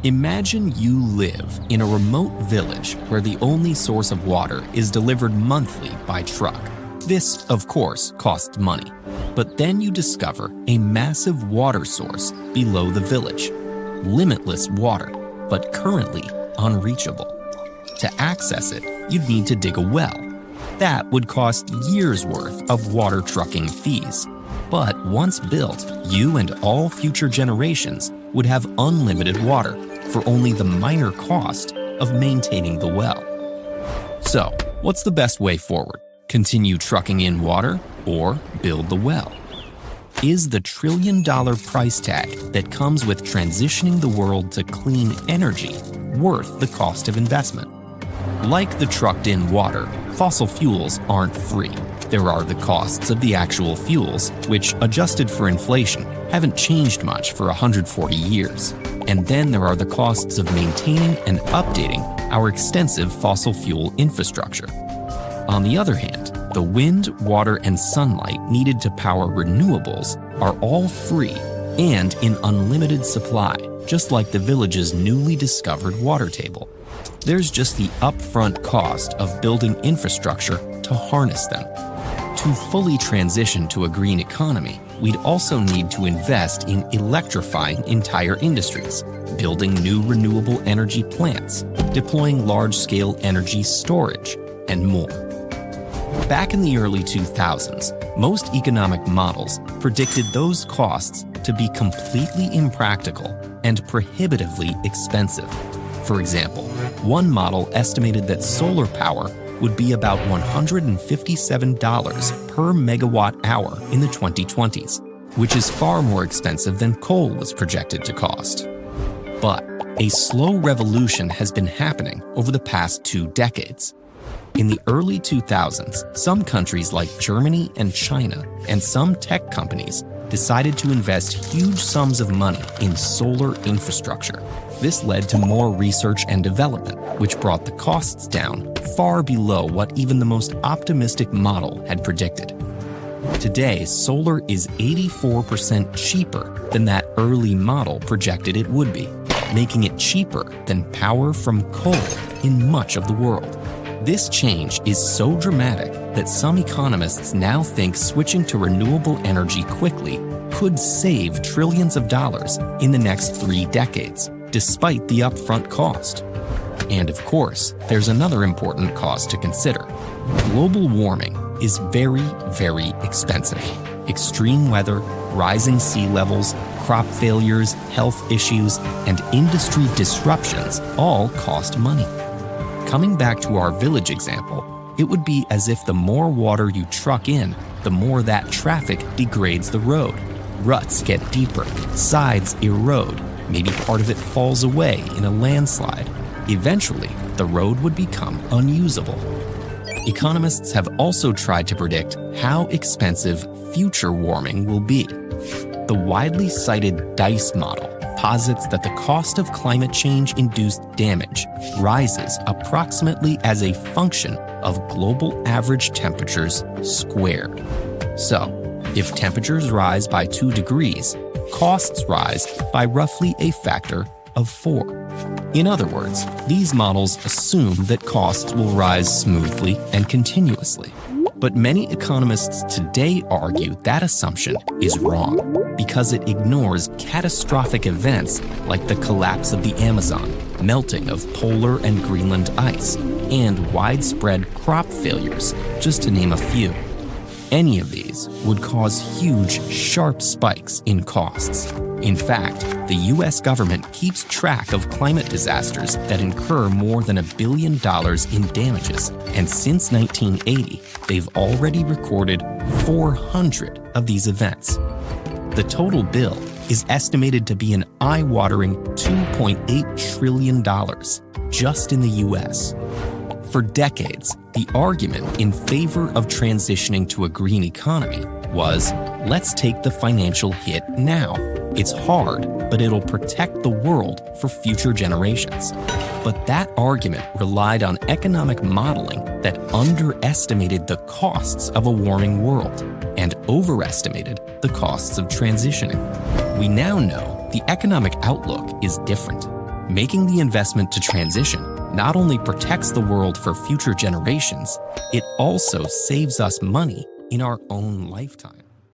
Imagine you live in a remote village where the only source of water is delivered monthly by truck. This, of course, costs money. But then you discover a massive water source below the village. Limitless water, but currently unreachable. To access it, you'd need to dig a well. That would cost years' worth of water trucking fees. But once built, you and all future generations would have unlimited water for only the minor cost of maintaining the well. So, what's the best way forward? Continue trucking in water or build the well? Is the trillion-dollar price tag that comes with transitioning the world to clean energy worth the cost of investment? Like the trucked-in water, fossil fuels aren't free. There are the costs of the actual fuels, which, adjusted for inflation, haven't changed much for 140 years. And then there are the costs of maintaining and updating our extensive fossil fuel infrastructure. On the other hand, the wind, water, and sunlight needed to power renewables are all free and in unlimited supply, just like the village's newly discovered water table. There's just the upfront cost of building infrastructure to harness them. To fully transition to a green economy, we'd also need to invest in electrifying entire industries, building new renewable energy plants, deploying large-scale energy storage, and more. Back in the early 2000s, most economic models predicted those costs to be completely impractical and prohibitively expensive. For example, one model estimated that solar power would be about $157 per megawatt hour in the 2020s, which is far more expensive than coal was projected to cost. But a slow revolution has been happening over the past 2 decades. In the early 2000s, some countries like Germany and China and some tech companies decided to invest huge sums of money in solar infrastructure. This led to more research and development, which brought the costs down far below what even the most optimistic model had predicted. Today, solar is 84% cheaper than that early model projected it would be, making it cheaper than power from coal in much of the world. This change is so dramatic that some economists now think switching to renewable energy quickly could save trillions of dollars in the next 3 decades, despite the upfront cost. And of course, there's another important cost to consider. Global warming is very, very expensive. Extreme weather, rising sea levels, crop failures, health issues, and industry disruptions all cost money. Coming back to our village example, it would be as if the more water you truck in, the more that traffic degrades the road. Ruts get deeper, sides erode, maybe part of it falls away in a landslide. Eventually, the road would become unusable. Economists have also tried to predict how expensive future warming will be. The widely cited DICE model posits that the cost of climate change-induced damage rises approximately as a function of global average temperatures squared. So, if temperatures rise by 2 degrees, costs rise by roughly a factor of 4. In other words, these models assume that costs will rise smoothly and continuously. But many economists today argue that assumption is wrong because it ignores catastrophic events like the collapse of the Amazon, melting of polar and Greenland ice, and widespread crop failures, just to name a few. Any of these would cause huge, sharp spikes in costs. In fact, the US government keeps track of climate disasters that incur more than $1 billion in damages, and since 1980, they've already recorded 400 of these events. The total bill is estimated to be an eye-watering $2.8 trillion just in the US. For decades, the argument in favor of transitioning to a green economy was, let's take the financial hit now. It's hard, but it'll protect the world for future generations. But that argument relied on economic modeling that underestimated the costs of a warming world and overestimated the costs of transitioning. We now know the economic outlook is different. Making the investment to transition not only protects the world for future generations, it also saves us money in our own lifetime.